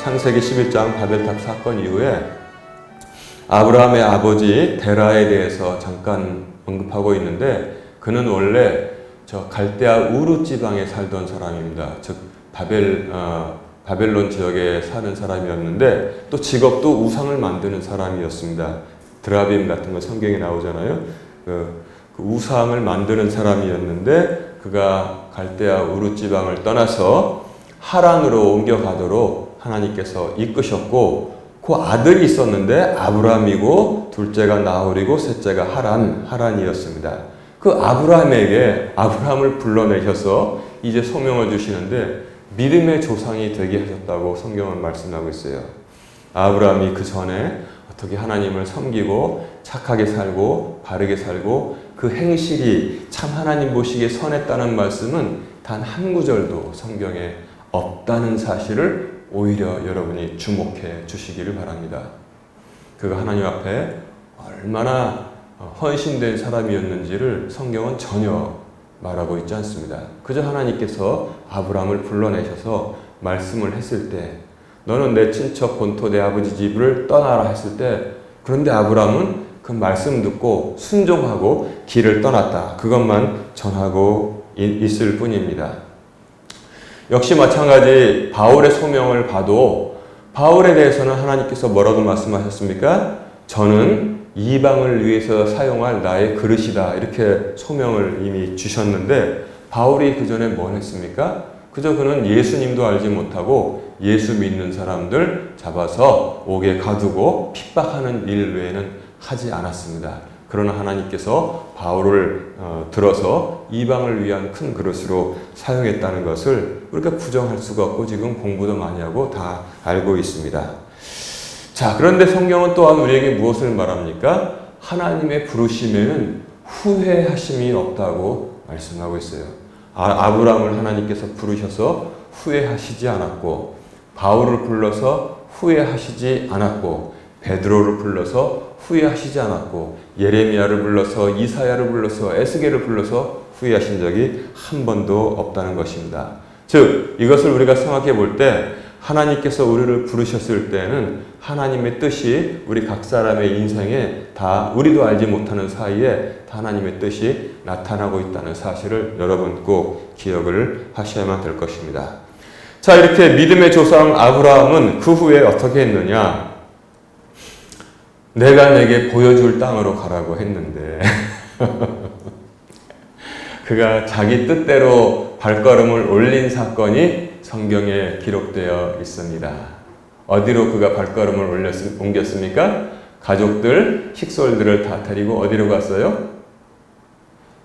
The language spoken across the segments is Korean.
창세기 11장 바벨탑 사건 이후에 아브라함의 아버지 데라에 대해서 잠깐 언급하고 있는데, 그는 원래 저 갈대아 우르 지방에 살던 사람입니다. 즉 바벨론 지역에 사는 사람이었는데, 또 직업도 우상을 만드는 사람이었습니다. 드라빔 같은 거 성경에 나오잖아요. 그 우상을 만드는 사람이었는데, 그가 갈대아 우르 지방을 떠나서 하란으로 옮겨가도록 하나님께서 이끄셨고, 그 아들이 있었는데 아브라함이고, 둘째가 나홀이고, 셋째가 하란이었습니다. 그 아브라함을 불러내셔서 이제 소명을 주시는데, 믿음의 조상이 되게 하셨다고 성경은 말씀하고 있어요. 아브라함이 그 전에 어떻게 하나님을 섬기고 착하게 살고 바르게 살고 그 행실이 참 하나님 보시기에 선했다는 말씀은 단 한 구절도 성경에 없다는 사실을 오히려 여러분이 주목해 주시기를 바랍니다. 그가 하나님 앞에 얼마나 헌신된 사람이었는지를 성경은 전혀 말하고 있지 않습니다. 그저 하나님께서 아브라함을 불러내셔서 말씀을 했을 때, 너는 내 친척 본토 내 아버지 집을 떠나라 했을 때, 그런데 아브라함은 그 말씀 듣고 순종하고 길을 떠났다. 그것만 전하고 있을 뿐입니다. 역시 마찬가지 바울의 소명을 봐도 바울에 대해서는 하나님께서 뭐라고 말씀하셨습니까? 저는 이방을 위해서 사용할 나의 그릇이다. 이렇게 소명을 이미 주셨는데, 바울이 그 전에 뭘 했습니까? 그저 그는 예수님도 알지 못하고 예수 믿는 사람들 잡아서 옥에 가두고 핍박하는 일 외에는 하지 않았습니다. 그러나 하나님께서 바울을 들어서 이방을 위한 큰 그릇으로 사용했다는 것을 우리가 부정할 수가 없고, 지금 공부도 많이 하고 다 알고 있습니다. 자, 그런데 성경은 또한 우리에게 무엇을 말합니까? 하나님의 부르심에는 후회하심이 없다고 말씀하고 있어요. 아브라함을 하나님께서 부르셔서 후회하시지 않았고, 바울을 불러서 후회하시지 않았고, 베드로를 불러서 후회하시지 않았고, 예레미야를 불러서, 이사야를 불러서, 에스겔을 불러서 후회하신 적이 한 번도 없다는 것입니다. 즉, 이것을 우리가 생각해 볼 때, 하나님께서 우리를 부르셨을 때는 하나님의 뜻이 우리 각 사람의 인생에 다 우리도 알지 못하는 사이에 다 하나님의 뜻이 나타나고 있다는 사실을 여러분 꼭 기억을 하셔야만 될 것입니다. 자, 이렇게 믿음의 조상 아브라함은 그 후에 어떻게 했느냐? 내가 내게 보여줄 땅으로 가라고 했는데 그가 자기 뜻대로 발걸음을 올린 사건이 성경에 기록되어 있습니다. 어디로 그가 발걸음을 옮겼습니까? 가족들, 식솔들을 다 데리고 어디로 갔어요?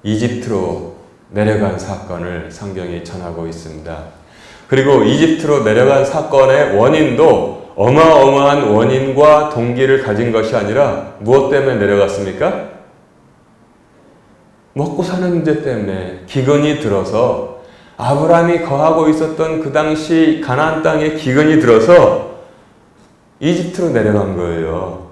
이집트로 내려간 사건을 성경이 전하고 있습니다. 그리고 이집트로 내려간 사건의 원인도 어마어마한 원인과 동기를 가진 것이 아니라 무엇 때문에 내려갔습니까? 먹고 사는 문제 때문에 기근이 들어서, 아브라함이 거하고 있었던 그 당시 가나안 땅에 기근이 들어서 이집트로 내려간 거예요.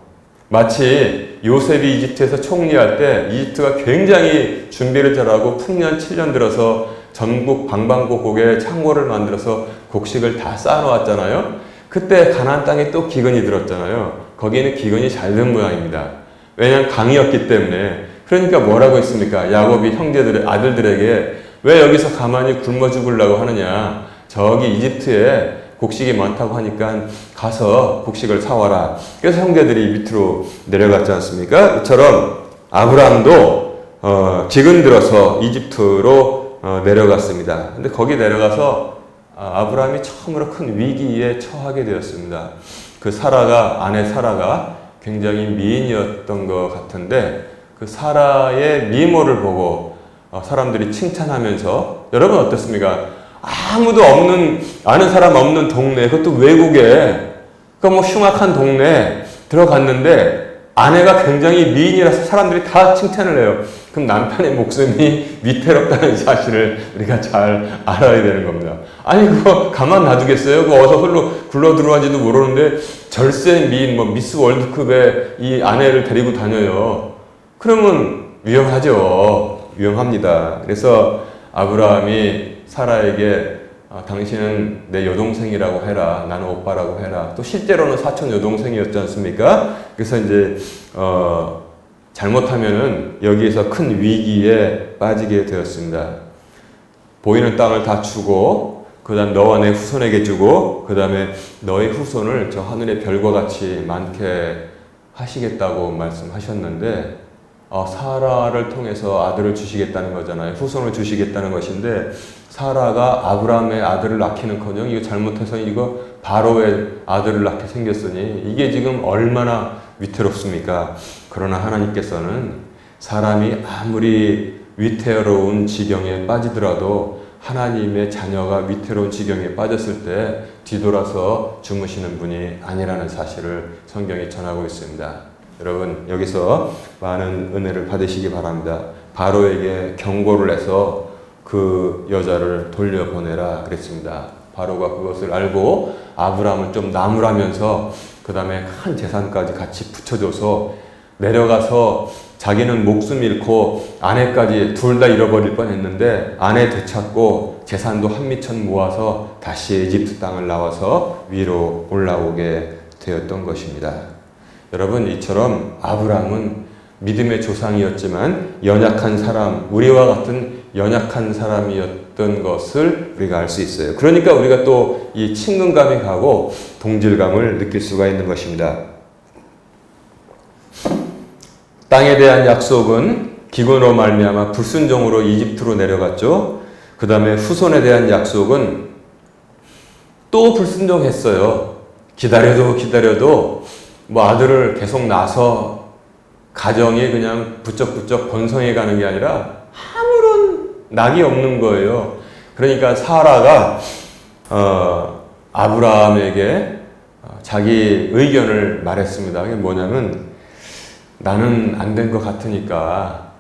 마치 요셉이 이집트에서 총리할 때 이집트가 굉장히 준비를 잘하고 풍년 7년 들어서 전국 방방곡곡에 창고를 만들어서 곡식을 다 쌓아놓았잖아요. 그때 가나안 땅에 또 기근이 들었잖아요. 거기는 기근이 잘 된 모양입니다. 왜냐하면 강이었기 때문에. 그러니까 뭐라고 했습니까? 야곱이 아들들에게 왜 여기서 가만히 굶어 죽으려고 하느냐? 저기 이집트에 곡식이 많다고 하니까 가서 곡식을 사와라. 그래서 형제들이 밑으로 내려갔지 않습니까? 이처럼 아브라함도 기근 들어서 이집트로 내려갔습니다. 근데 거기 내려가서 아브라함이 처음으로 큰 위기에 처하게 되었습니다. 그 아내 사라가 굉장히 미인이었던 것 같은데, 그 사라의 미모를 보고 사람들이 칭찬하면서, 여러분 어떻습니까? 아무도 없는, 아는 사람 없는 동네, 그것도 외국에, 뭐 흉악한 동네에 들어갔는데 아내가 굉장히 미인이라서 사람들이 다 칭찬을 해요. 그럼 남편의 목숨이 위태롭다는 사실을 우리가 잘 알아야 되는 겁니다. 아니, 그거 가만 놔두겠어요? 그거 어디서 굴러 들어왔는지도 모르는데 절세 미인, 미스 월드컵에 이 아내를 데리고 다녀요. 그러면 위험하죠. 위험합니다. 그래서 아브라함이 사라에게 당신은 내 여동생이라고 해라. 나는 오빠라고 해라. 또 실제로는 사촌 여동생이었지 않습니까? 그래서 이제 잘못하면은 여기에서 큰 위기에 빠지게 되었습니다. 보이는 땅을 다 주고, 그 다음 너와 내 후손에게 주고, 그 다음에 너의 후손을 저 하늘의 별과 같이 많게 하시겠다고 말씀하셨는데, 사라를 통해서 아들을 주시겠다는 거잖아요. 후손을 주시겠다는 것인데, 사라가 아브라함의 아들을 낳기는커녕 이거 잘못해서 이거 바로의 아들을 낳게 생겼으니 이게 지금 얼마나 위태롭습니까? 그러나 하나님께서는 사람이 아무리 위태로운 지경에 빠지더라도 하나님의 자녀가 위태로운 지경에 빠졌을 때 뒤돌아서 주무시는 분이 아니라는 사실을 성경이 전하고 있습니다. 여러분, 여기서 많은 은혜를 받으시기 바랍니다. 바로에게 경고를 해서 그 여자를 돌려보내라 그랬습니다. 바로가 그것을 알고 아브라함을 좀 나무라면서 그 다음에 큰 재산까지 같이 붙여줘서 내려가서 자기는 목숨 잃고 아내까지 둘 다 잃어버릴 뻔했는데 아내 되찾고 재산도 한미천 모아서 다시 이집트 땅을 나와서 위로 올라오게 되었던 것입니다. 여러분, 이처럼 아브라함은 믿음의 조상이었지만 연약한 사람, 우리와 같은 연약한 사람이었던 것을 우리가 알 수 있어요. 그러니까 우리가 또 이 친근감이 가고 동질감을 느낄 수가 있는 것입니다. 땅에 대한 약속은 기근으로 말미암아 불순종으로 이집트로 내려갔죠. 그 다음에 후손에 대한 약속은 또 불순종했어요. 기다려도 뭐 아들을 계속 낳아서 가정이 그냥 부쩍부쩍 번성해 가는 게 아니라 아무런 낙이 없는 거예요. 그러니까 사라가 아브라함에게 자기 의견을 말했습니다. 그게 뭐냐면 나는 안 된 것 같으니까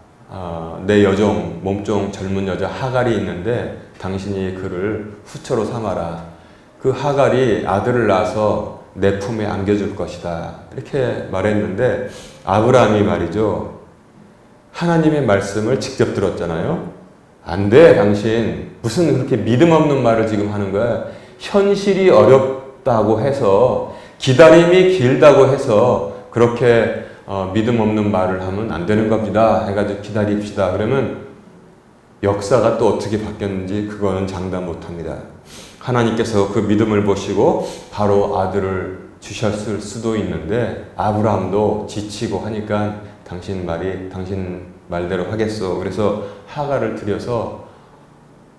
내 여종, 몸종 젊은 여자 하갈이 있는데 당신이 그를 후처로 삼아라. 그 하갈이 아들을 낳아서 내 품에 안겨줄 것이다. 이렇게 말했는데 아브라함이 말이죠. 하나님의 말씀을 직접 들었잖아요. 안 돼, 당신. 무슨 그렇게 믿음 없는 말을 지금 하는 거야. 현실이 어렵다고 해서, 기다림이 길다고 해서 그렇게 믿음 없는 말을 하면 안 되는 겁니다. 해가지고 기다립시다. 그러면 역사가 또 어떻게 바뀌었는지 그거는 장담 못합니다. 하나님께서 그 믿음을 보시고 바로 아들을 주셨을 수도 있는데 아브라함도 지치고 하니까 당신 말대로 하겠어. 그래서 하갈을 들여서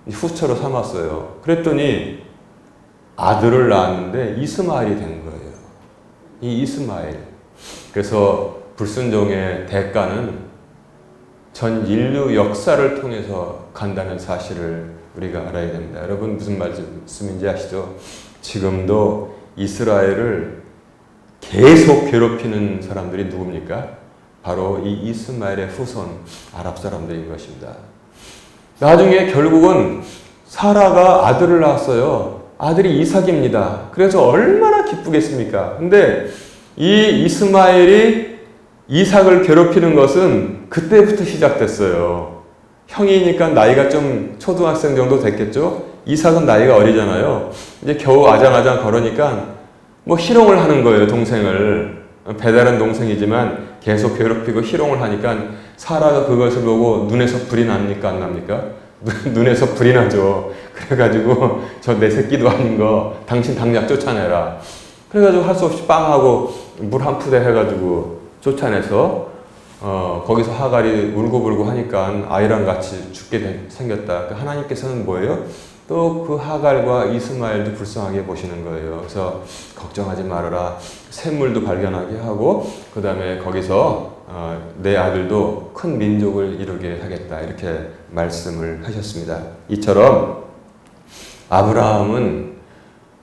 후처로 삼았어요. 그랬더니 아들을 낳았는데 이스마엘이 된 거예요. 이 이스마엘. 그래서 불순종의 대가는 전 인류 역사를 통해서 간다는 사실을 우리가 알아야 됩니다. 여러분 무슨 말씀인지 아시죠? 지금도 이스라엘을 계속 괴롭히는 사람들이 누굽니까? 바로 이 이스마엘의 후손 아랍 사람들인 것입니다. 나중에 결국은 사라가 아들을 낳았어요. 아들이 이삭입니다. 그래서 얼마나 기쁘겠습니까? 근데 이 이스마엘이 이삭을 괴롭히는 것은 그때부터 시작됐어요. 형이니까 나이가 좀 초등학생 정도 됐겠죠? 이삭은 나이가 어리잖아요. 이제 겨우 아장아장 걸으니까 뭐 희롱을 하는 거예요, 동생을. 배다른 동생이지만 계속 괴롭히고 희롱을 하니까 사라가 그것을 보고 눈에서 불이 납니까? 안 납니까? 눈에서 불이 나죠. 그래가지고 저 내 새끼도 아닌 거 당신 당장 쫓아내라. 그래가지고 할 수 없이 빵하고 물 한 푸대 해가지고 쫓아내서 거기서 하갈이 울고불고 하니까 아이랑 같이 죽게 생겼다. 하나님께서는 뭐예요? 또 그 하갈과 이스마엘도 불쌍하게 보시는 거예요. 그래서 걱정하지 말아라. 샘물도 발견하게 하고 그 다음에 거기서 내 아들도 큰 민족을 이루게 하겠다. 이렇게 말씀을 하셨습니다. 이처럼 아브라함은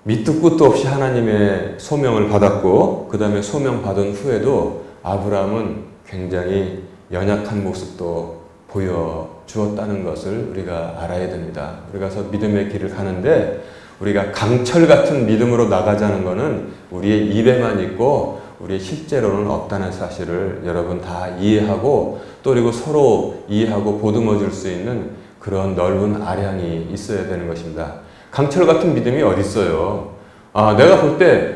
밑도 끝도 없이 하나님의 소명을 받았고 그 다음에 소명 받은 후에도 아브라함은 굉장히 연약한 모습도 보여주었다는 것을 우리가 알아야 됩니다. 우리가 서 믿음의 길을 가는데 우리가 강철 같은 믿음으로 나가자는 것은 우리의 입에만 있고 우리의 실제로는 없다는 사실을 여러분 다 이해하고 또 그리고 서로 이해하고 보듬어 줄 수 있는 그런 넓은 아량이 있어야 되는 것입니다. 강철 같은 믿음이 어디 있어요? 내가 볼 때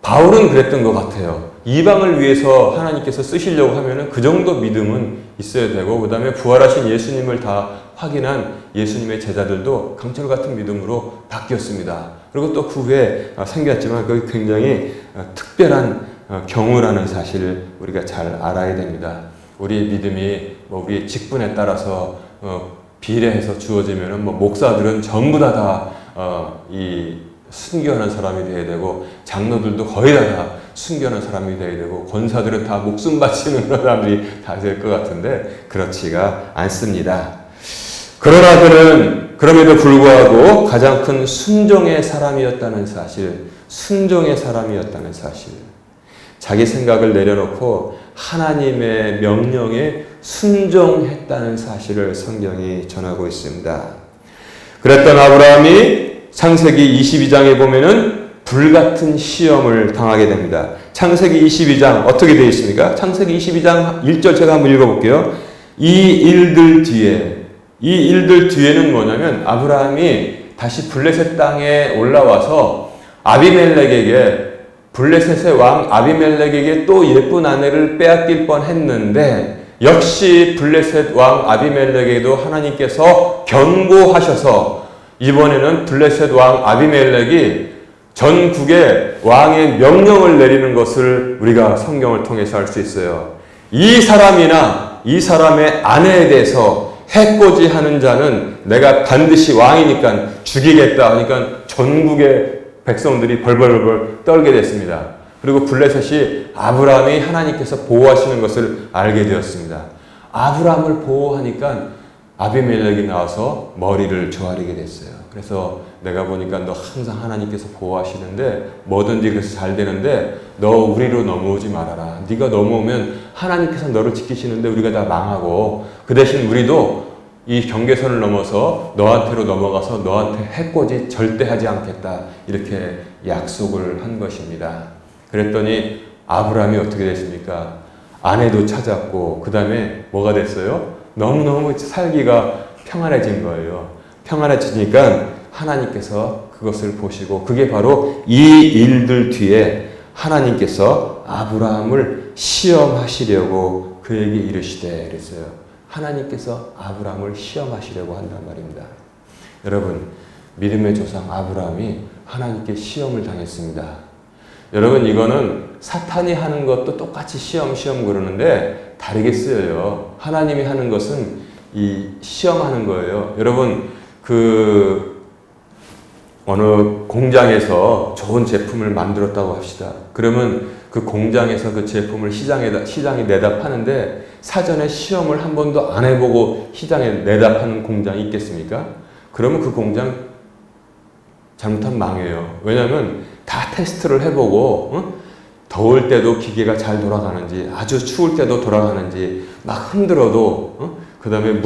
바울은 그랬던 것 같아요. 이방을 위해서 하나님께서 쓰시려고 하면은 그 정도 믿음은 있어야 되고, 그 다음에 부활하신 예수님을 다 확인한 예수님의 제자들도 강철 같은 믿음으로 바뀌었습니다. 그리고 또 그 후에 생겼지만 그게 굉장히 특별한 경우라는 사실을 우리가 잘 알아야 됩니다. 우리 믿음이 우리 직분에 따라서 비례해서 주어지면은 목사들은 전부 이 순교하는 사람이 되어야 되고, 장로들도 거의 다 순교하는 사람이 되어야 되고, 권사들은 다 목숨 바치는 사람들이 다 될 것 같은데 그렇지가 않습니다. 그러나 그는 그럼에도 불구하고 가장 큰 순종의 사람이었다는 사실, 순종의 사람이었다는 사실, 자기 생각을 내려놓고 하나님의 명령에 순종했다는 사실을 성경이 전하고 있습니다. 그랬던 아브라함이 창세기 22장에 보면은 불같은 시험을 당하게 됩니다. 창세기 22장 어떻게 되어 있습니까? 창세기 22장 1절 제가 한번 읽어볼게요. 이 일들 뒤에는 뭐냐면 아브라함이 다시 블레셋 땅에 올라와서 블레셋의 왕 아비멜렉에게 또 예쁜 아내를 빼앗길 뻔했는데, 역시 블레셋 왕 아비멜렉에게도 하나님께서 경고하셔서 이번에는 블레셋 왕 아비멜렉이 전국에 왕의 명령을 내리는 것을 우리가 성경을 통해서 알 수 있어요. 이 사람이나 이 사람의 아내에 대해서 해코지하는 자는 내가 반드시 왕이니까 죽이겠다 하니까 전국의 백성들이 벌벌벌 떨게 됐습니다. 그리고 블레셋이 아브라함이 하나님께서 보호하시는 것을 알게 되었습니다. 아브라함을 보호하니까 아비멜렉이 나와서 머리를 조아리게 됐어요. 그래서 내가 보니까 너 항상 하나님께서 보호하시는데 뭐든지 그래서 잘 되는데 너 우리로 넘어오지 말아라. 네가 넘어오면 하나님께서 너를 지키시는데 우리가 다 망하고, 그 대신 우리도 이 경계선을 넘어서 너한테로 넘어가서 너한테 해코지 절대 하지 않겠다, 이렇게 약속을 한 것입니다. 그랬더니 아브라함이 어떻게 됐습니까? 아내도 찾았고, 그 다음에 뭐가 됐어요? 너무너무 살기가 평안해진 거예요. 평안해지니까 하나님께서 그것을 보시고, 그게 바로 이 일들 뒤에 하나님께서 아브라함을 시험하시려고 그에게 이르시되 그랬어요. 하나님께서 아브라함을 시험하시려고 한단 말입니다. 여러분, 믿음의 조상 아브라함이 하나님께 시험을 당했습니다. 여러분, 이거는 사탄이 하는 것도 똑같이 시험 그러는데 다르게 쓰여요. 하나님이 하는 것은 이 시험하는 거예요. 여러분, 어느 공장에서 좋은 제품을 만들었다고 합시다. 그러면 그 공장에서 그 제품을 시장에 내다 파는데 사전에 시험을 한 번도 안 해보고 시장에 내다 파는 공장이 있겠습니까? 그러면 그 공장 잘못하면 망해요. 왜냐하면 다 테스트를 해보고, 더울 때도 기계가 잘 돌아가는지, 아주 추울 때도 돌아가는지, 막 흔들어도, 그 다음에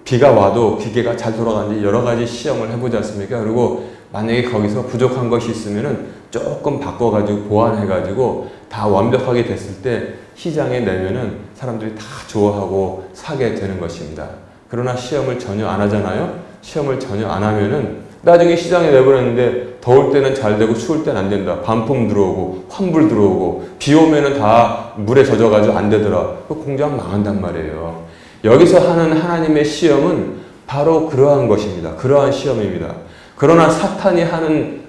비가 와도 기계가 잘 돌아가는지 여러 가지 시험을 해보지 않습니까? 그리고 만약에 거기서 부족한 것이 있으면은 조금 바꿔가지고 보완해가지고 다 완벽하게 됐을 때 시장에 내면은 사람들이 다 좋아하고 사게 되는 것입니다. 그러나 시험을 전혀 안 하잖아요? 시험을 전혀 안 하면은 나중에 시장에 내보냈는데 더울 때는 잘 되고 추울 때는 안 된다. 반품 들어오고 환불 들어오고 비 오면은 다 물에 젖어가지고 안 되더라. 그 공장 망한단 말이에요. 여기서 하는 하나님의 시험은 바로 그러한 것입니다. 그러한 시험입니다. 그러나 사탄이 하는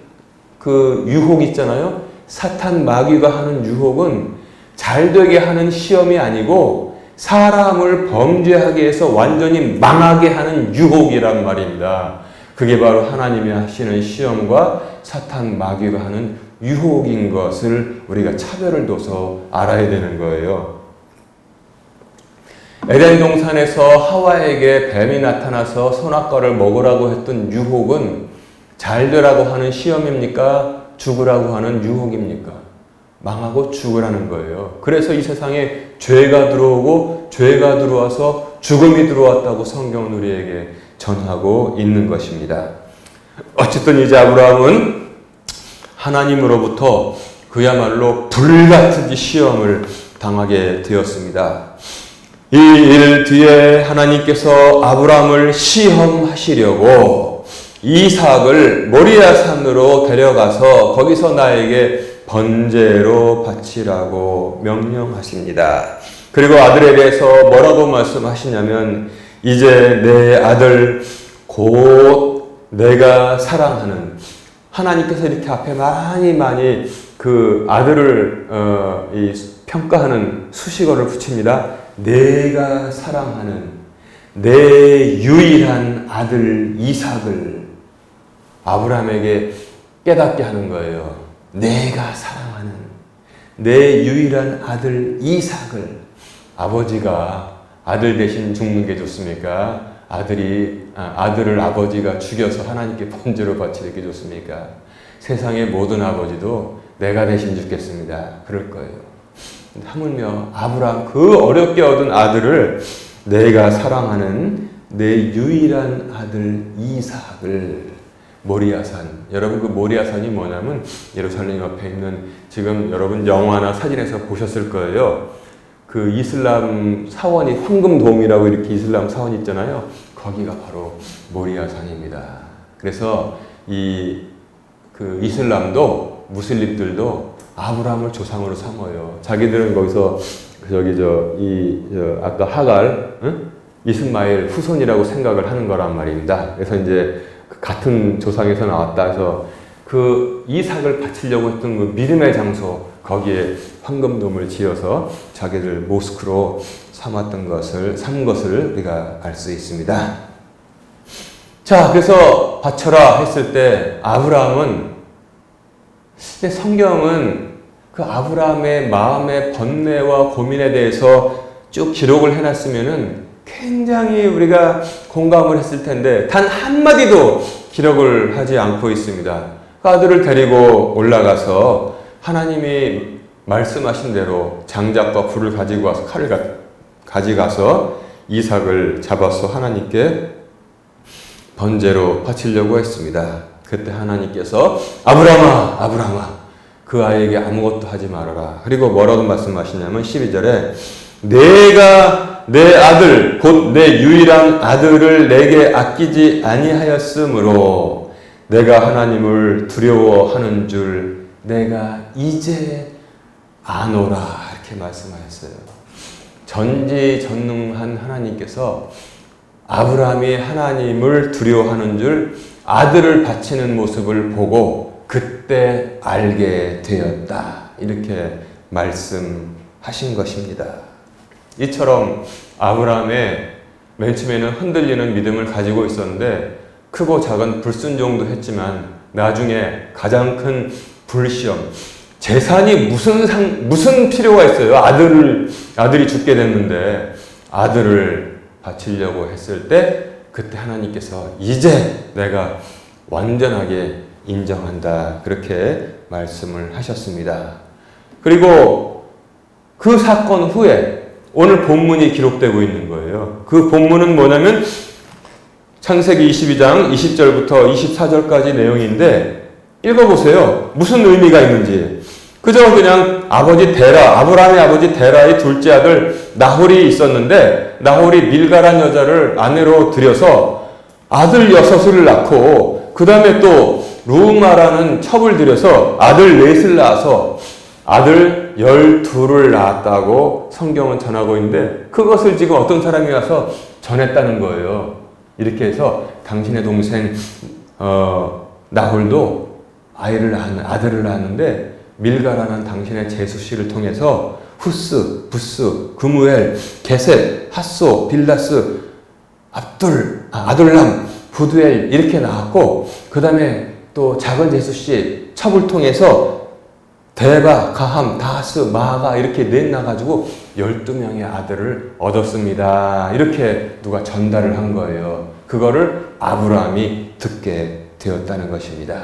그 유혹 있잖아요. 사탄 마귀가 하는 유혹은 잘 되게 하는 시험이 아니고 사람을 범죄하게 해서 완전히 망하게 하는 유혹이란 말입니다. 그게 바로 하나님이 하시는 시험과 사탄 마귀가 하는 유혹인 것을 우리가 차별을 둬서 알아야 되는 거예요. 에덴 동산에서 하와에게 뱀이 나타나서 선악과를 먹으라고 했던 유혹은 잘 되라고 하는 시험입니까? 죽으라고 하는 유혹입니까? 망하고 죽으라는 거예요. 그래서 이 세상에 죄가 들어오고 죄가 들어와서 죽음이 들어왔다고 성경은 우리에게 전하고 있는 것입니다. 어쨌든 이제 아브라함은 하나님으로부터 그야말로 불같은 시험을 당하게 되었습니다. 이 일 뒤에 하나님께서 아브라함을 시험하시려고 이삭을 모리아 산으로 데려가서 거기서 나에게 번제로 바치라고 명령하십니다. 그리고 아들에 대해서 뭐라고 말씀하시냐면 이제 내 아들 곧 내가 사랑하는, 하나님께서 이렇게 앞에 많이 그 아들을 평가하는 수식어를 붙입니다. 내가 사랑하는 내 유일한 아들 이삭을 아브라함에게 깨닫게 하는 거예요. 내가 사랑하는 내 유일한 아들 이삭을. 아버지가 아들 대신 죽는 게 좋습니까? 아들을 아버지가 죽여서 하나님께 번제로 바치는 게 좋습니까? 세상의 모든 아버지도 내가 대신 죽겠습니다. 그럴 거예요. 하물며 아브라함 그 어렵게 얻은 아들을 내가 사랑하는 내 유일한 아들 이삭을 모리아산. 여러분 그 모리아산이 뭐냐면 예루살렘 옆에 있는, 지금 여러분 영화나 사진에서 보셨을 거예요. 그 이슬람 사원이 황금돔이라고 이렇게 이슬람 사원이 있잖아요. 거기가 바로 모리아산입니다. 그래서 그 이슬람도 무슬림들도 아브라함을 조상으로 삼어요. 자기들은 거기서 아까 하갈, 이스마엘 후손이라고 생각을 하는 거란 말입니다. 그래서 이제 같은 조상에서 나왔다 해서 그 이삭을 바치려고 했던 그 믿음의 장소, 거기에 황금돔을 지어서 자기들 모스크로 삼은 것을 우리가 알 수 있습니다. 자, 그래서 바쳐라 했을 때 아브라함은, 근데 성경은 그 아브라함의 마음의 번뇌와 고민에 대해서 쭉 기록을 해놨으면은 굉장히 우리가 공감을 했을 텐데 단 한마디도 기록을 하지 않고 있습니다. 그 아들을 데리고 올라가서 하나님이 말씀하신 대로 장작과 불을 가지고 와서 칼을 가져가서 이삭을 잡아서 하나님께 번제로 바치려고 했습니다. 그때 하나님께서 아브라함아 그 아이에게 아무것도 하지 말아라. 그리고 뭐라고 말씀하시냐면 12절에 내가 내 아들 곧 내 유일한 아들을 내게 아끼지 아니하였으므로 내가 하나님을 두려워하는 줄 내가 이제 아노라. 이렇게 말씀하셨어요. 전지전능한 하나님께서 아브라함이 하나님을 두려워하는 줄 아들을 바치는 모습을 보고 그때 알게 되었다. 이렇게 말씀하신 것입니다. 이처럼 아브라함의 맨 처음에는 흔들리는 믿음을 가지고 있었는데 크고 작은 불순종도 했지만 나중에 가장 큰 불시험, 재산이 무슨 필요가 있어요? 아들이 죽게 됐는데 아들을 바치려고 했을 때 그때 하나님께서 이제 내가 완전하게 인정한다. 그렇게 말씀을 하셨습니다. 그리고 그 사건 후에 오늘 본문이 기록되고 있는 거예요. 그 본문은 뭐냐면 창세기 22장 20절부터 24절까지 내용인데 읽어보세요. 무슨 의미가 있는지. 그저 그냥 아브라함의 아버지 데라의 둘째 아들 나홀이 있었는데 나홀이 밀가란 여자를 아내로 들여서 아들 6을 낳고 그 다음에 또 루마라는 첩을 들여서 아들 넷을 낳아서 아들 12을 낳았다고 성경은 전하고 있는데 그것을 지금 어떤 사람이 와서 전했다는 거예요. 이렇게 해서 당신의 동생 나홀도 아들을 낳았는데 밀가라는 당신의 제수씨를 통해서 후스, 부스, 그무엘, 게셋, 핫소, 빌다스, 아둘람, 부두엘 이렇게 나왔고 그 다음에 또 작은 제수씨 첩을 통해서 데바, 가함, 다하스, 마가 이렇게 넷 나가지고 12명의 아들을 얻었습니다. 이렇게 누가 전달을 한 거예요. 그거를 아브라함이 듣게 되었다는 것입니다.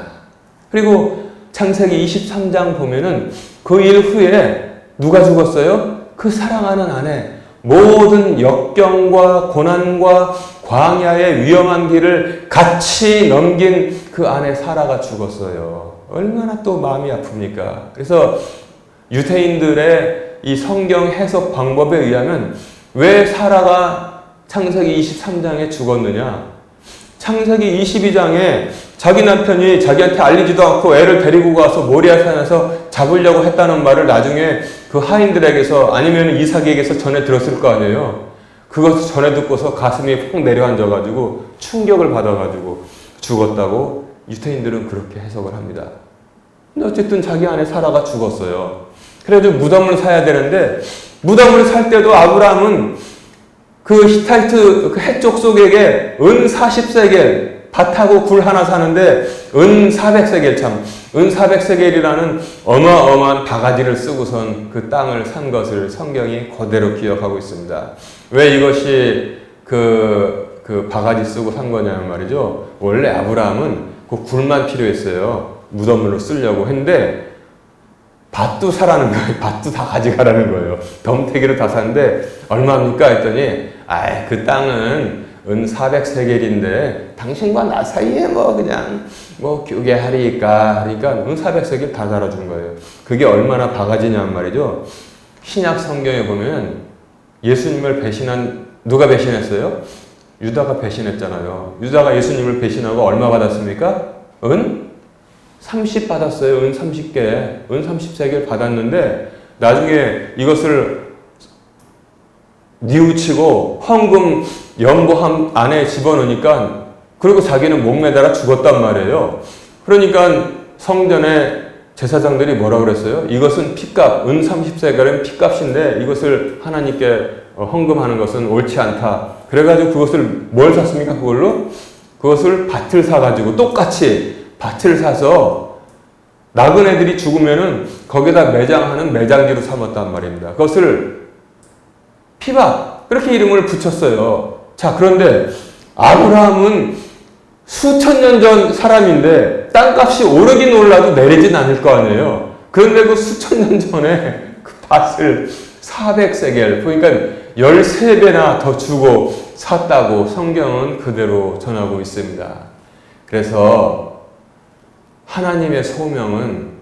그리고 창세기 23장 보면은 그 일 후에 누가 죽었어요? 그 사랑하는 아내. 모든 역경과 고난과 광야의 위험한 길을 같이 넘긴 그 아내 사라가 죽었어요. 얼마나 또 마음이 아픕니까? 그래서 유대인들의 이 성경 해석 방법에 의하면 왜 사라가 창세기 23장에 죽었느냐? 창세기 22장에 자기 남편이 자기한테 알리지도 않고 애를 데리고 가서 모리아산에서 잡으려고 했다는 말을 나중에 그 하인들에게서 아니면 이삭에게서 전해 들었을 거 아니에요. 그것을 전해 듣고서 가슴이 푹 내려앉아가지고 충격을 받아가지고 죽었다고 유태인들은 그렇게 해석을 합니다. 근데 어쨌든 자기 아내 사라가 죽었어요. 그래가지고 무덤을 사야 되는데 무덤을 살 때도 아브라함은 그 히타이트 그 해족 속에게 은 40세겔 밭하고 굴 하나 사는데 은 400세겔 은 400세겔이라는 어마어마한 바가지를 쓰고선 그 땅을 산 것을 성경이 그대로 기억하고 있습니다. 왜 이것이 그 바가지 쓰고 산 거냐면 말이죠. 원래 아브라함은 그 굴만 필요했어요. 무덤으로 쓰려고 했는데 밭도 사라는 거예요. 밭도 다 가져가라는 거예요. 덤태기로 다 샀는데 얼마입니까? 했더니 그 땅은 은 400세겔인데 당신과 나 사이에 그냥 교계하리까 하니까 은 400세겔 다 달아준 거예요. 그게 얼마나 바가지냐면 말이죠. 신약 성경에 보면 예수님을 누가 배신했어요? 유다가 배신했잖아요. 유다가 예수님을 배신하고 얼마 받았습니까? 은 30 받았어요. 은 30개. 은 30세겔 받았는데 나중에 이것을 뉘우치고 헌금 연보함 안에 집어넣으니까 그리고 자기는 목 매달아 죽었단 말이에요. 그러니까 성전에 제사장들이 뭐라고 그랬어요? 이것은 피값, 은 30세겔은 피값인데 이것을 하나님께 헌금하는 것은 옳지 않다. 그래가지고 그것을 뭘 샀습니까? 그것을 밭을 사가지고 똑같이 밭을 사서 나그네들이 죽으면은 거기다 매장하는 매장지로 삼았단 말입니다. 그것을 피밭 그렇게 이름을 붙였어요. 자, 그런데 아브라함은 수천 년 전 사람인데 땅값이 오르긴 올라도 내리진 않을 거 아니에요. 그런데 그 수천 년 전에 그 밭을 400세겔 그러니까 13배나 더 주고 샀다고 성경은 그대로 전하고 있습니다. 그래서 하나님의 소명은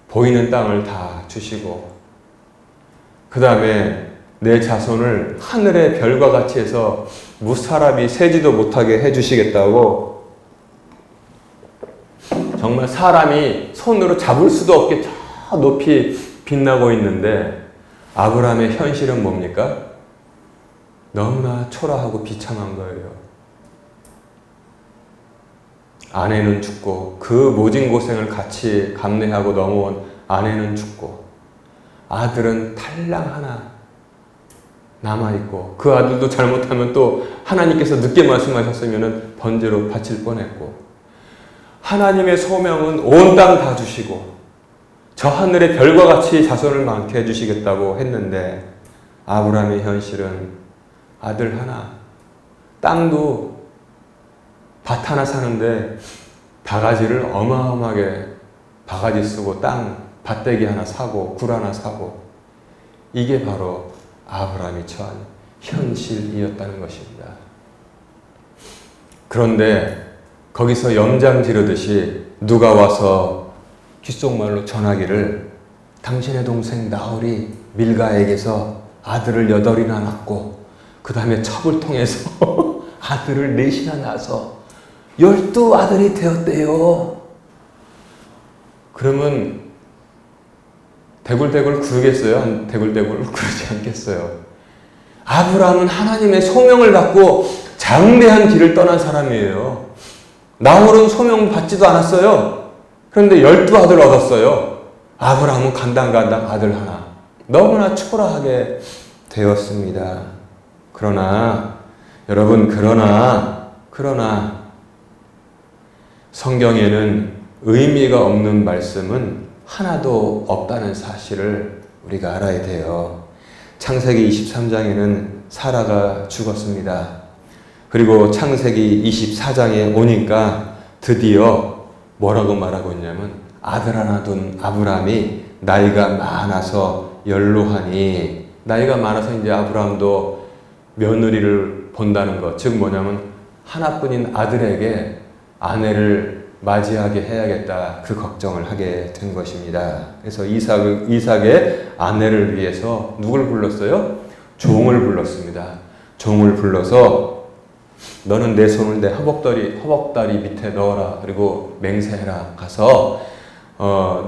보이는 땅을 다 주시고 그 다음에 내 자손을 하늘의 별과 같이 해서 무사람이 세지도 못하게 해주시겠다고 정말 사람이 손으로 잡을 수도 없게 저 높이 빛나고 있는데 아브라함의 현실은 뭡니까? 너무나 초라하고 비참한 거예요. 아내는 죽고 그 모진 고생을 같이 감내하고 넘어온 아내는 죽고 아들은 탈랑 하나 남아있고 그 아들도 잘못하면 또 하나님께서 늦게 말씀하셨으면 번제로 바칠 뻔했고 하나님의 소명은 온 땅 다 주시고 저 하늘의 별과 같이 자손을 많게 해주시겠다고 했는데 아브라함의 현실은 아들 하나 땅도 밭 하나 사는데 바가지를 어마어마하게 바가지 쓰고 땅 밭대기 하나 사고 굴 하나 사고 이게 바로 아브라함이 처한 현실이었다는 것입니다. 그런데 거기서 염장 지르듯이 누가 와서 귓속말로 전하기를 당신의 동생 나홀이 밀가에게서 아들을 8이나 낳고 그 다음에 첩을 통해서 아들을 4이나 낳아서 12아들이 되었대요. 그러면 대굴대굴 구르겠어요? 대굴대굴 구르지 않겠어요? 아브라함은 하나님의 소명을 받고 장대한 길을 떠난 사람이에요. 나홀은 소명 받지도 않았어요. 그런데 12아들 얻었어요. 아브라함은 간당간당 아들 하나. 너무나 초라하게 되었습니다. 그러나 여러분 그러나 성경에는 의미가 없는 말씀은 하나도 없다는 사실을 우리가 알아야 돼요. 창세기 23장에는 사라가 죽었습니다. 그리고 창세기 24장에 오니까 드디어 뭐라고 말하고 있냐면 아들 하나 둔 아브라함이 나이가 많아서 연로하니 나이가 많아서 이제 아브라함도 며느리를 본다는 것, 즉 뭐냐면 하나뿐인 아들에게 아내를 맞이하게 해야겠다 그 걱정을 하게 된 것입니다. 그래서 이삭의 아내를 위해서 누굴 불렀어요? 종을 불렀습니다. 종을 불러서 너는 내 손을 내 허벅다리 밑에 넣어라. 그리고 맹세해라. 가서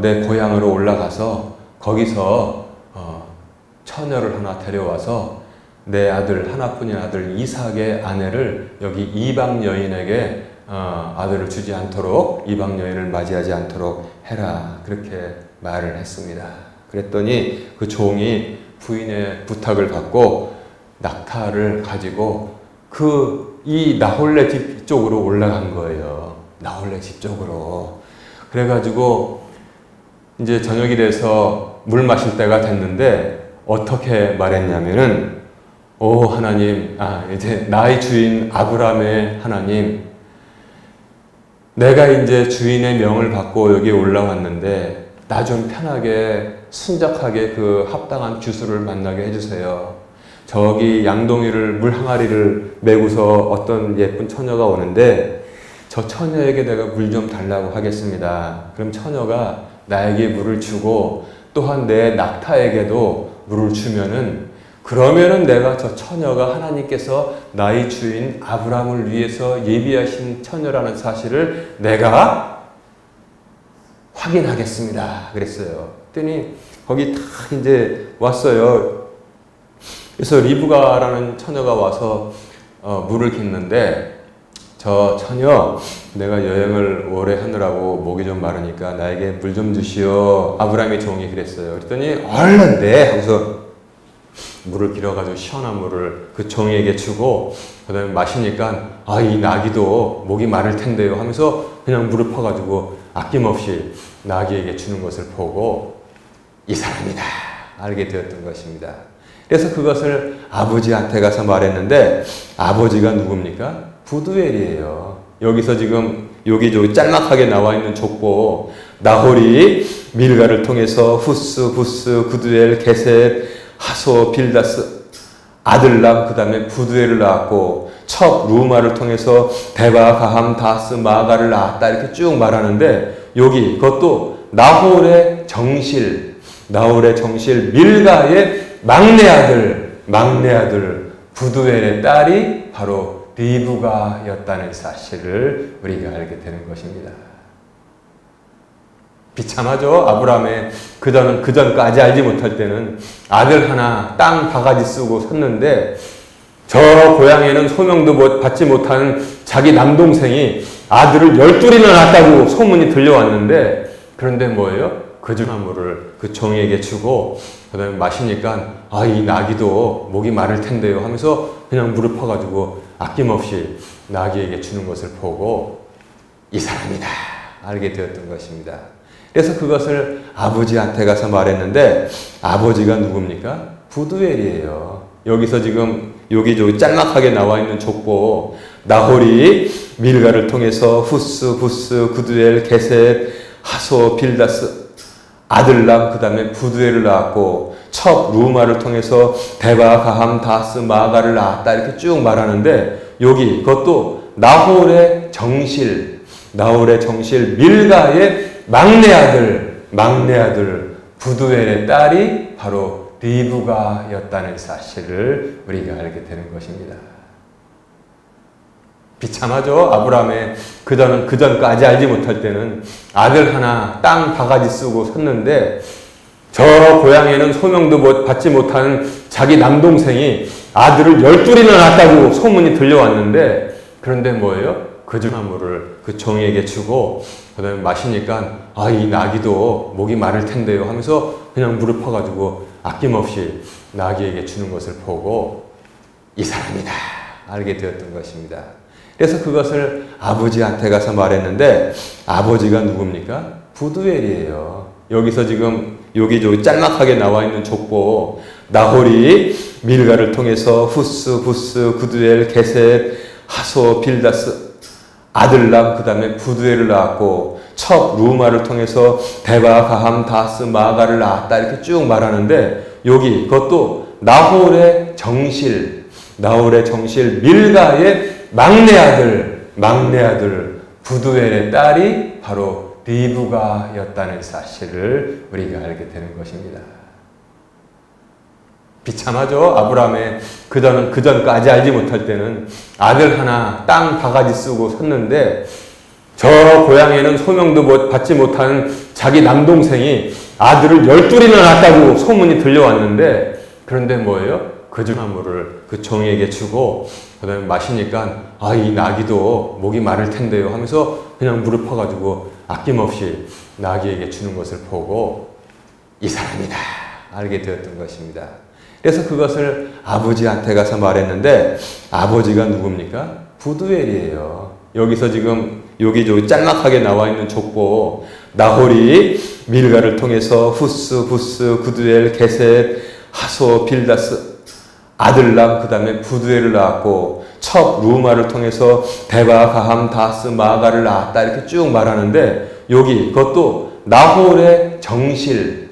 내 고향으로 올라가서 거기서 처녀를 하나 데려와서 내 아들 하나뿐인 아들 이삭의 아내를 여기 이방 여인에게 아들을 주지 않도록, 이방 여인을 맞이하지 않도록 해라. 그렇게 말을 했습니다. 그랬더니 그 종이 부인의 부탁을 받고 낙타를 가지고 이 나홀레 집 쪽으로 올라간 거예요. 나홀레 집 쪽으로. 그래가지고 이제 저녁이 돼서 물 마실 때가 됐는데 어떻게 말했냐면은, 오 하나님, 이제 나의 주인 아브라함의 하나님, 내가 이제 주인의 명을 받고 여기 올라왔는데 나 좀 편하게 순적하게 그 합당한 주수를 만나게 해주세요. 저기 양동이를 물 항아리를 메고서 어떤 예쁜 처녀가 오는데 저 처녀에게 내가 물 좀 달라고 하겠습니다. 그럼 처녀가 나에게 물을 주고 또한 내 낙타에게도 물을 주면은, 그러면은 내가 저 처녀가 하나님께서 나의 주인 아브라함을 위해서 예비하신 처녀라는 사실을 내가 확인하겠습니다. 그랬어요. 그랬더니 거기 딱 이제 왔어요. 그래서 리브가라는 처녀가 와서 물을 깃는데, 저 처녀, 내가 여행을 오래 하느라고 목이 좀 마르니까 나에게 물 좀 주시오. 아브라함의 종이 그랬어요. 그랬더니 얼른 네 하고서 물을 길어가지고 시원한 물을 그 종에게 주고, 그 다음에 마시니까 이 나귀도 목이 마를 텐데요 하면서 그냥 물을 퍼가지고 아낌없이 나귀에게 주는 것을 보고 이 사람이다 알게 되었던 것입니다. 그래서 그것을 아버지한테 가서 말했는데, 아버지가 누굽니까? 부두엘이에요. 여기서 지금 여기 짤막하게 나와 있는 족보, 나홀이 밀가를 통해서 후스, 부스, 구두엘, 게셋, 하소, 빌다스, 아들람, 그 다음에 부두엘을 낳았고, 척, 루마를 통해서 데바, 가함, 다스, 마가를 낳았다. 이렇게 쭉 말하는데, 여기 그것도 나홀의 정실, 밀가의 막내 아들 부두엘의 딸이 바로 리브가였다는 사실을 우리가 알게 되는 것입니다. 비참하죠. 아브라함의 그전까지 알지 못할 때는 아들 하나 땅 바가지 쓰고 섰는데, 저 고향에는 소명도 받지 못한 자기 남동생이 아들을 12이나 낳았다고 소문이 들려왔는데, 그런데 뭐예요? 그 물을 그 종에게 주고 그 다음에 마시니까 이 나귀도 목이 마를 텐데요 하면서 그냥 물을 퍼가지고 아낌없이 나귀에게 주는 것을 보고 이 사람이다 알게 되었던 것입니다. 그래서 그것을 아버지한테 가서 말했는데, 아버지가 누굽니까? 부두엘이에요. 여기서 지금 여기 짤막하게 나와 있는 족보, 나홀이 밀가를 통해서 후스, 부스, 구두엘, 게셋, 하소, 빌다스, 아들람, 그 다음에 부두엘을 낳았고, 척, 루마를 통해서 데바, 가함, 다스, 마가를 낳았다. 이렇게 쭉 말하는데, 여기 그것도 나홀의 정실, 밀가의 막내 아들 부두엘의 딸이 바로 리브가였다는 사실을 우리가 알게 되는 것입니다. 비참하죠. 아브라함의 그전까지 알지 못할 때는 아들 하나 땅 바가지 쓰고 섰는데, 저 고향에는 소명도 받지 못한 자기 남동생이 아들을 12이나 낳았다고 소문이 들려왔는데, 그런데 뭐예요? 그 물을 그 종에게 주고 그 다음에 마시니까 이 나귀도 목이 마를 텐데요 하면서 그냥 물을 퍼가지고 아낌없이 나귀에게 주는 것을 보고 이 사람이다 알게 되었던 것입니다. 그래서 그것을 아버지한테 가서 말했는데, 아버지가 누굽니까? 부두엘이에요. 여기서 지금 여기 짤막하게 나와 있는 족보, 나홀이 밀가를 통해서 후스, 부스, 구두엘, 게셋, 하소, 빌다스, 아들람, 그 다음에 부두엘을 낳았고, 척, 루마를 통해서 데바, 가함, 다스, 마가를 낳았다. 이렇게 쭉 말하는데, 여기 그것도 나홀의 정실, 밀가의 막내 아들 부두엘의 딸이 바로 리브가였다는 사실을 우리가 알게 되는 것입니다. 비참하죠. 아브라함의 그전까지 알지 못할 때는 아들 하나 땅 바가지 쓰고 섰는데 저 고향에는 소명도 받지 못한 자기 남동생이 아들을 12이나 낳았다고 소문이 들려왔는데, 그런데 뭐예요? 그 나무를 그 종에게 주고 그 다음에 마시니까 이 나귀도 목이 마를 텐데요 하면서 그냥 물을 퍼가지고 아낌없이 나귀에게 주는 것을 보고 이 사람이다 알게 되었던 것입니다. 그래서 그것을 아버지한테 가서 말했는데, 아버지가 누굽니까? 부두엘이에요. 여기서 지금 여기 짤막하게 나와 있는 족보, 나홀이 밀가를 통해서 후스, 부스, 구두엘, 게셋, 하소, 빌다스 아들람, 그 다음에 부두엘을 낳았고, 첩, 루마를 통해서 데바, 가함, 다스, 마가를 낳았다 이렇게 쭉 말하는데, 여기 그것도 나홀의 정실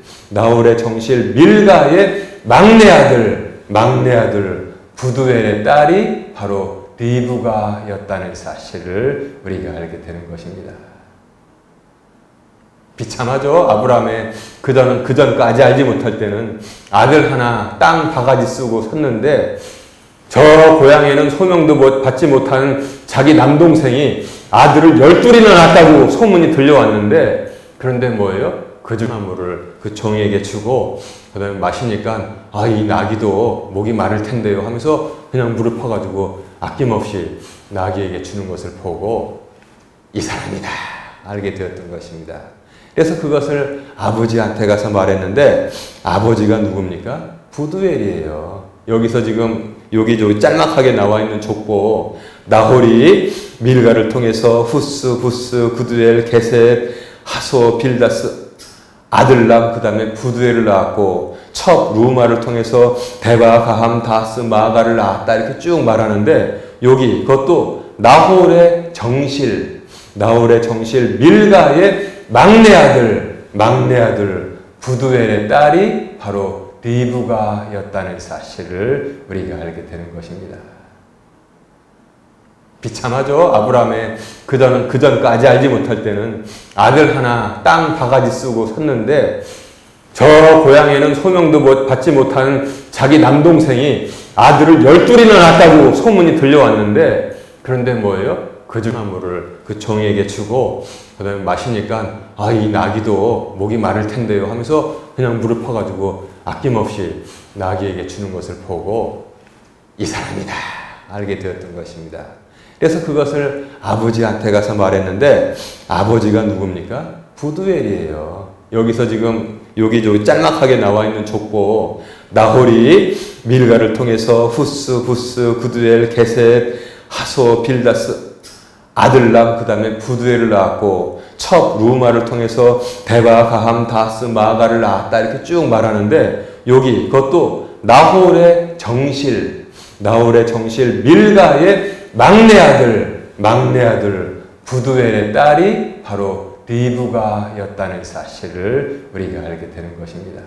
밀가의 막내 아들 부두엘의 딸이 바로 리브가였다는 사실을 우리가 알게 되는 것입니다. 비참하죠. 아브라함의 그전까지 알지 못할 때는 아들 하나 땅 바가지 쓰고 섰는데 저 고향에는 소명도 받지 못한 자기 남동생이 아들을 12이나 낳았다고 소문이 들려왔는데, 그런데 뭐예요? 그 나무를 그 종에게 주고 그 다음에 마시니까 이 나귀도 목이 마를 텐데요 하면서 그냥 물을 퍼가지고 아낌없이 나귀에게 주는 것을 보고 이 사람이다 알게 되었던 것입니다. 그래서 그것을 아버지한테 가서 말했는데, 아버지가 누굽니까? 부두엘이에요. 여기서 지금 여기 짤막하게 나와 있는 족보, 나홀이 밀가를 통해서 후스, 부스, 구두엘, 게셋, 하소, 빌다스 아들람, 그 다음에 부두엘을 낳았고, 첩, 루마를 통해서 데바, 가함, 다스, 마가를 낳았다 이렇게 쭉 말하는데, 여기 그것도 나홀의 정실 밀가의 막내 아들 부두엘의 딸이 바로 리브가였다는 사실을 우리가 알게 되는 것입니다. 비참하죠. 아브라함의 그전까지 알지 못할 때는 아들 하나 땅 바가지 쓰고 섰는데 저 고향에는 소명도 받지 못한 자기 남동생이 아들을 12이나 낳았다고 소문이 들려왔는데, 그런데 뭐예요? 그 나무를 그 종에게 주고 그 다음에 마시니까 이 나귀도 목이 마를 텐데요 하면서 그냥 물을 퍼가지고 아낌없이 나귀에게 주는 것을 보고 이 사람이다 알게 되었던 것입니다. 그래서 그것을 아버지한테 가서 말했는데, 아버지가 누굽니까? 부두엘이에요. 여기서 지금 여기 짤막하게 나와 있는 족보, 나홀이 밀가를 통해서 후스, 부스, 구두엘, 게셋, 하소, 빌다스 아들람, 그 다음에 부두엘을 낳았고, 첩, 루마를 통해서 데바, 가함, 다스, 마가를 낳았다 이렇게 쭉 말하는데, 여기 그것도 나홀의 정실 밀가의 막내 아들 부두엘의 딸이 바로 리브가였다는 사실을 우리가 알게 되는 것입니다.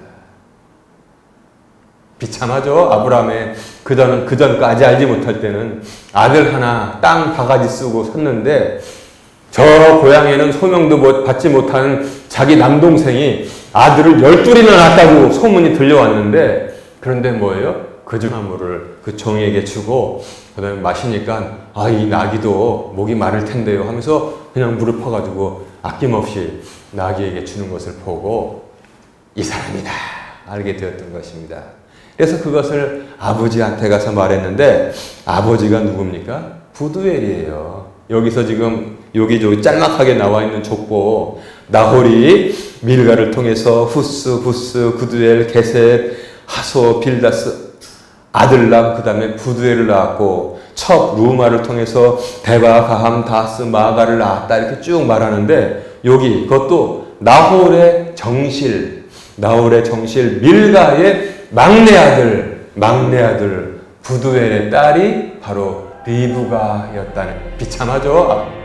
비참하죠. 아브라함의 그전까지 알지 못할 때는 아들 하나 땅 바가지 쓰고 섰는데 저 고향에는 소명도 받지 못한 자기 남동생이 아들을 12이나 낳았다고 소문이 들려왔는데, 그런데 뭐예요? 그 나무를 그 종에게 주고 그 다음에 마시니까 이 나귀도 목이 마를 텐데요 하면서 그냥 물을 퍼가지고 아낌없이 나귀에게 주는 것을 보고 이 사람이다 알게 되었던 것입니다. 그래서 그것을 아버지한테 가서 말했는데, 아버지가 누굽니까? 부두엘이에요. 여기서 지금 여기 짤막하게 나와 있는 족보, 나홀이 밀가를 통해서 후스, 부스, 구두엘, 게셋, 하소, 빌다스 아들람, 그 다음에 부두엘을 낳았고, 첩, 루마를 통해서 데바, 가함, 다스, 마가를 낳았다 이렇게 쭉 말하는데, 여기 그것도 나홀의 정실 밀가의 막내 아들 부두엘의 딸이 바로 리브가였다는, 비참하죠.